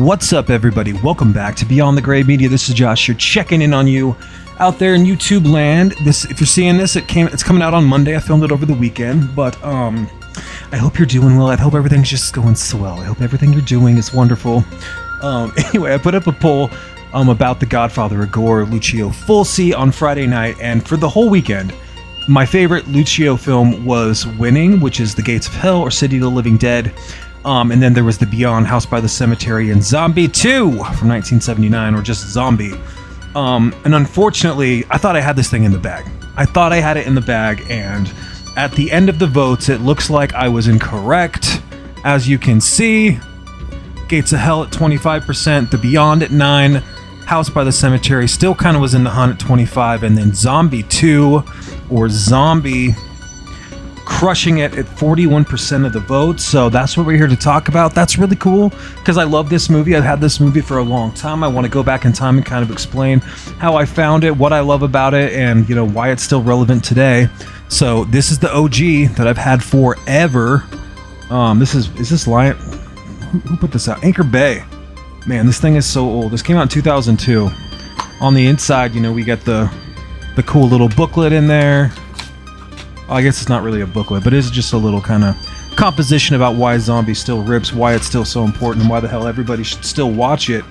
What's up, everybody? Welcome back to Beyond the Gray Media. This is Josh here, checking in on you out there in YouTube land. If you're seeing this, it's coming out on Monday. I filmed it over the weekend, but I hope you're doing well. I hope everything's just going swell. I hope everything you're doing is wonderful. Anyway, I put up a poll about The Godfather of Gore, Lucio Fulci, on Friday night, and for the whole weekend, my favorite Lucio film was winning, which is The Gates of Hell or City of the Living Dead. And then there was the Beyond, House by the Cemetery, and Zombie 2 from 1979, or just Zombie. And unfortunately, I thought I had this thing in the bag. I thought I had it in the bag, and at the end of the votes, it looks like I was incorrect. As you can see, Gates of Hell at 25%, The Beyond at 9%, House by the Cemetery still kind of was in the hunt at 25%, and then Zombie 2, or Zombie, crushing it at 41% of the votes. So that's what we're here to talk about. That's really cool because I love this movie. I've had this movie for a long time. I want to go back in time and kind of explain how I found it, what I love about it, and why it's still relevant today. So this is the OG that I've had forever. Is this Lion? Who put this out? Anchor Bay. Man, this thing is so old. This came out in 2002. On the inside, we got the cool little booklet in there. I guess it's not really a booklet, but it's just a little kind of composition about why Zombie still rips, why it's still so important, and why the hell everybody should still watch it.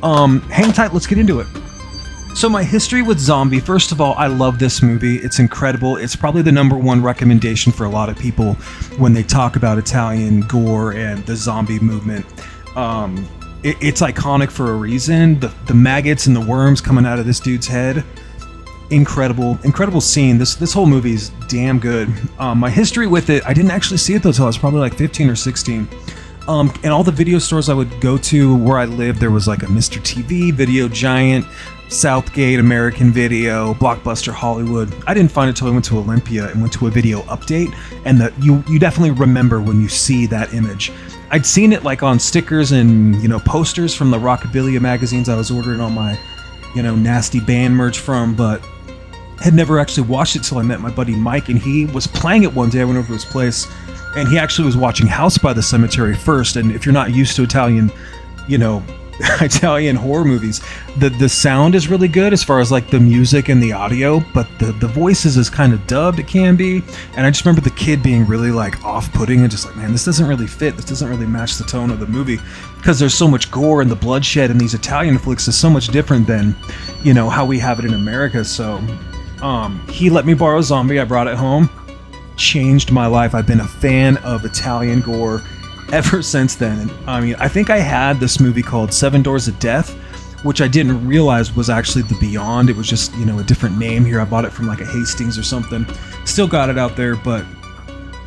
Hang tight, let's get into it. So my history with Zombie, first of all, I love this movie. It's incredible. It's probably the number one recommendation for a lot of people when they talk about Italian gore and the zombie movement. It's iconic for a reason. The maggots and the worms coming out of this dude's head. Incredible scene. This whole movie is damn good. My history with it, I didn't actually see it though till I was probably like 15 or 16. In all the video stores I would go to where I lived, there was like a Mr. TV, Video Giant, Southgate, American Video, Blockbuster, Hollywood. I didn't find it till I went to Olympia and went to a video update, and you definitely remember when you see that image. I'd seen it like on stickers and posters from the Rockabilia magazines I was ordering all my nasty band merch from, but had never actually watched it till I met my buddy Mike, and he was playing it one day. I went over to his place, and he actually was watching House by the Cemetery first. And if you're not used to Italian horror movies, the sound is really good as far as like the music and the audio, but the voices is kind of dubbed. It can be, and I just remember the kid being really like off-putting and just like, man, this doesn't really fit. This doesn't really match the tone of the movie because there's so much gore and the bloodshed in these Italian flicks is so much different than how we have it in America. So he let me borrow Zombie. I brought it home. Changed my life. I've been a fan of Italian gore ever since then. I think I had this movie called Seven Doors of Death, which I didn't realize was actually The Beyond. It was just, a different name here. I bought it from like a Hastings or something. Still got it out there, but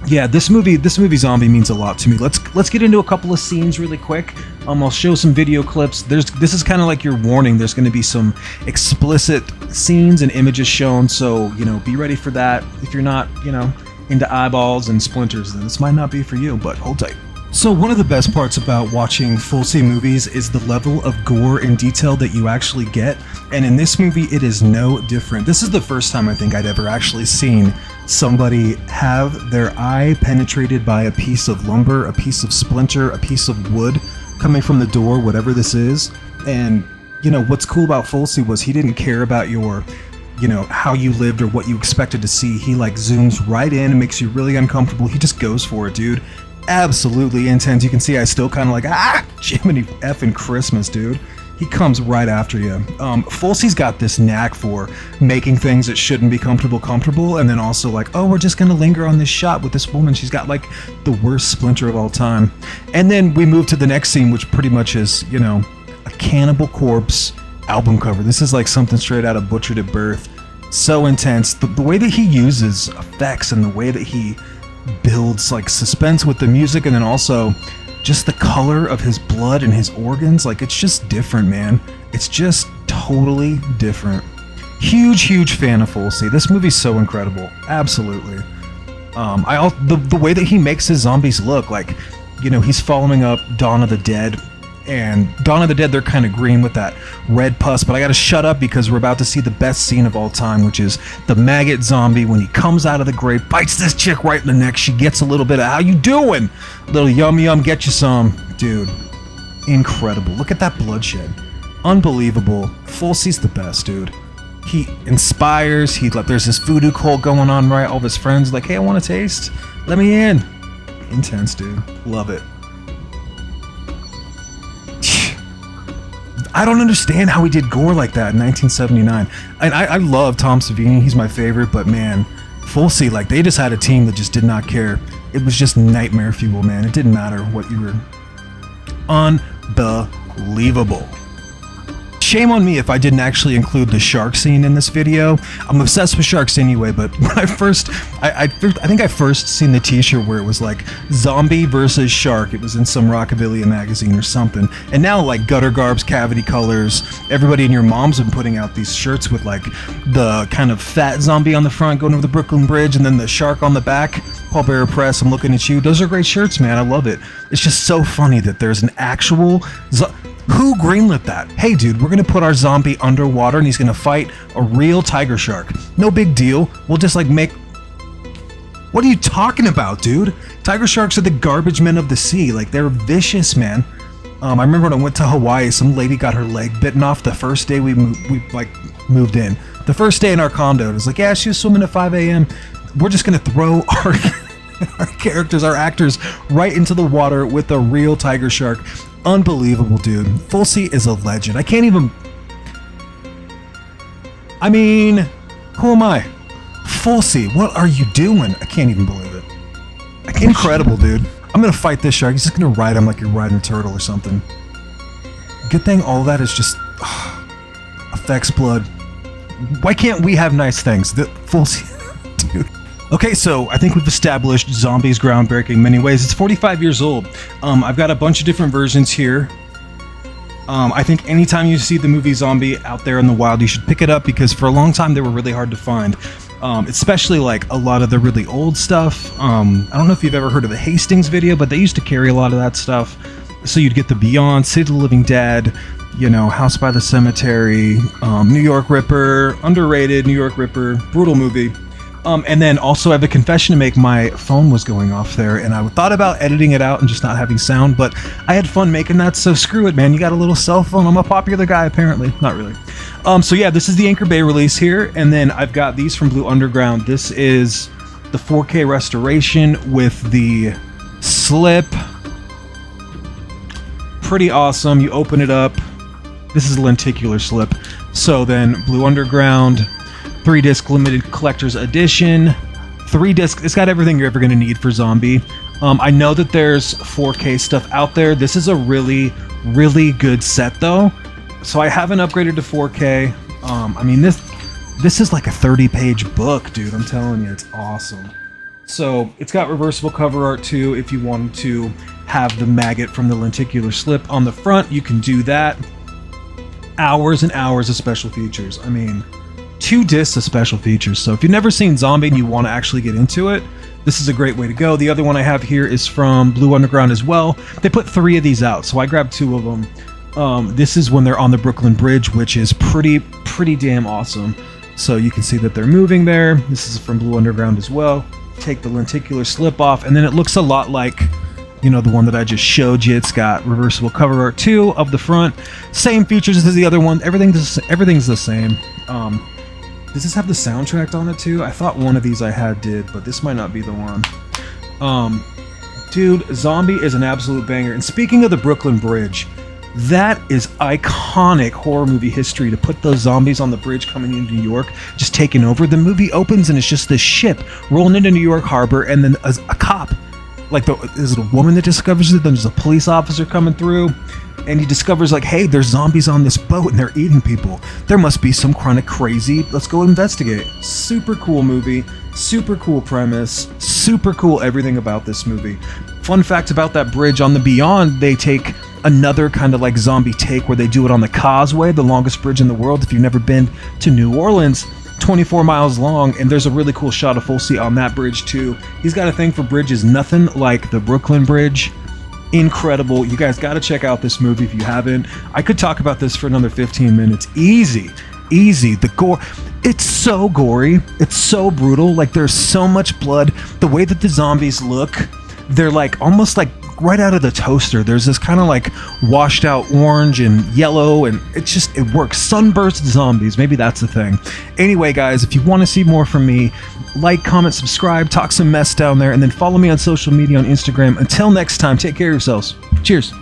yeah, this movie Zombie means a lot to me. Let's get into a couple of scenes really quick. I'll show some video clips. This is kind of like your warning. There's going to be some explicit scenes and images shown, so be ready for that. If you're not into eyeballs and splinters, then this might not be for you, but hold tight. So one of the best parts about watching Fulci movies is the level of gore and detail that you actually get, and in this movie it is no different. This is the first time I think I'd ever actually seen somebody have their eye penetrated by a piece of lumber, a piece of splinter, a piece of wood coming from the door, whatever this is. And what's cool about Fulci was he didn't care about your how you lived or what you expected to see. He like zooms right in and makes you really uncomfortable. He just goes for it, dude. Absolutely intense. You can see I still kind of like, Jiminy effing Christmas, dude. He comes right after you. Fulci's got this knack for making things that shouldn't be comfortable, and then also like, oh, we're just gonna linger on this shot with this woman. She's got like the worst splinter of all time. And then we move to the next scene, which pretty much is, a Cannibal Corpse album cover. This is like something straight out of Butchered at Birth. So intense. The way that he uses effects and the way that he builds like suspense with the music, and then also just the color of his blood and his organs, like it's just different, man. It's just totally different. Huge fan of Fulci. This movie's so incredible. Absolutely. The way that he makes his zombies look like, he's following up Dawn of the Dead, and Dawn of the Dead, they're kind of green with that red pus, but I gotta shut up because we're about to see the best scene of all time, which is the maggot zombie when he comes out of the grave, bites this chick right in the neck. She gets a little bit of, how you doing? Little yum, get you some. Dude, incredible. Look at that bloodshed. Unbelievable. Fulci's the best, dude. He inspires. There's this voodoo cult going on, right? All of his friends like, hey, I want to taste. Let me in. Intense, dude. Love it. I don't understand how he did gore like that in 1979. And I love Tom Savini. He's my favorite. But man, Fulci, like, they just had a team that just did not care. It was just nightmare fuel, man. It didn't matter what you were. Unbelievable. Shame on me if I didn't actually include the shark scene in this video. I'm obsessed with sharks anyway, but when I think I first seen the t-shirt where it was like zombie versus shark. It was in some Rockabilly magazine or something. And now like Gutter Garbs, Cavity Colors, everybody and your mom's been putting out these shirts with like the kind of fat zombie on the front going over the Brooklyn Bridge and then the shark on the back. Paul Bearer Press, I'm looking at you. Those are great shirts, man. I love it. It's just so funny that there's an actual... Who greenlit that? Hey dude, we're gonna put our zombie underwater and he's gonna fight a real tiger shark. No big deal. We'll just like make... What are you talking about, dude? Tiger sharks are the garbage men of the sea. Like, they're vicious, man. I remember when I went to Hawaii, some lady got her leg bitten off the first day we moved in. The first day in our condo. It was like, yeah, she was swimming at 5 a.m. We're just gonna throw our characters, our actors, right into the water with a real tiger shark. Unbelievable, dude. Fulci is a legend. I can't even... I mean, who am I? Fulci, what are you doing? I can't even believe it. Incredible, dude. I'm gonna fight this shark. He's just gonna ride him like you're riding a turtle or something. Good thing all that is just... affects blood. Why can't we have nice things? Fulci... dude. Okay, so I think we've established Zombie's groundbreaking in many ways. It's 45 years old. I've got a bunch of different versions here. I think anytime you see the movie Zombie out there in the wild, you should pick it up because for a long time they were really hard to find. Especially like a lot of the really old stuff. I don't know if you've ever heard of the Hastings video, but they used to carry a lot of that stuff. So you'd get the Beyond, City of the Living Dead, you know, House by the Cemetery, New York Ripper, underrated New York Ripper, brutal movie. And then also I have a confession to make. My phone was going off there and I thought about editing it out and just not having sound, but I had fun making that, so screw it, man. You got a little cell phone. I'm a popular guy, apparently. Not really. So yeah, this is the Anchor Bay release here, and then I've got these from Blue Underground. This is the 4K restoration with the slip. Pretty awesome. You open it up. This is a lenticular slip. So then Blue Underground... 3-disc limited collector's edition. 3-disc, it's got everything you're ever going to need for Zombie. I know that there's 4K stuff out there. This is a really, really good set though. So I haven't upgraded to 4K. I mean, this is like a 30-page book, dude. I'm telling you, it's awesome. So it's got reversible cover art too. If you wanted to have the maggot from the lenticular slip on the front, you can do that. Hours and hours of special features. I mean... 2 discs of special features. So if you've never seen Zombie and you want to actually get into it, this is a great way to go. The other one I have here is from Blue Underground as well. They put 3 of these out, so I grabbed 2 of them. This is when they're on the Brooklyn Bridge, which is pretty damn awesome. So you can see that they're moving there. This is from Blue Underground as well. Take the lenticular slip off, and then it looks a lot like, you know, the one that I just showed you. It's got reversible cover art too of the front. Same features as the other one. Everything's the same. Does this have the soundtrack on it too? I thought one of these I had did, but this might not be the one. Dude, Zombie is an absolute banger. And speaking of the Brooklyn Bridge, that is iconic horror movie history to put those zombies on the bridge coming into New York, just taking over. The movie opens and it's just this ship rolling into New York Harbor, and then a cop, like, is it a woman that discovers it? Then there's a police officer coming through. And he discovers, like, hey, there's zombies on this boat and they're eating people. There must be some kind of crazy. Let's go investigate. Super cool movie. Super cool premise. Super cool everything about this movie. Fun fact about that bridge on the Beyond, they take another kind of like zombie take where they do it on the Causeway, the longest bridge in the world. If you've never been to New Orleans, 24 miles long, and there's a really cool shot of Fulci on that bridge too. He's got a thing for bridges, nothing like the Brooklyn Bridge. Incredible. You guys got to check out this movie if you haven't. I could talk about this for another 15 minutes. Easy. The gore. It's so gory. It's so brutal. Like, there's so much blood. The way that the zombies look, they're like almost like right out of the toaster. There's this kind of like washed out orange and yellow, and it works. Sunburst zombies, maybe that's the thing. Anyway, guys, if you want to see more from me, like, comment, subscribe, talk some mess down there, and then follow me on social media on Instagram. Until next time, take care of yourselves. Cheers.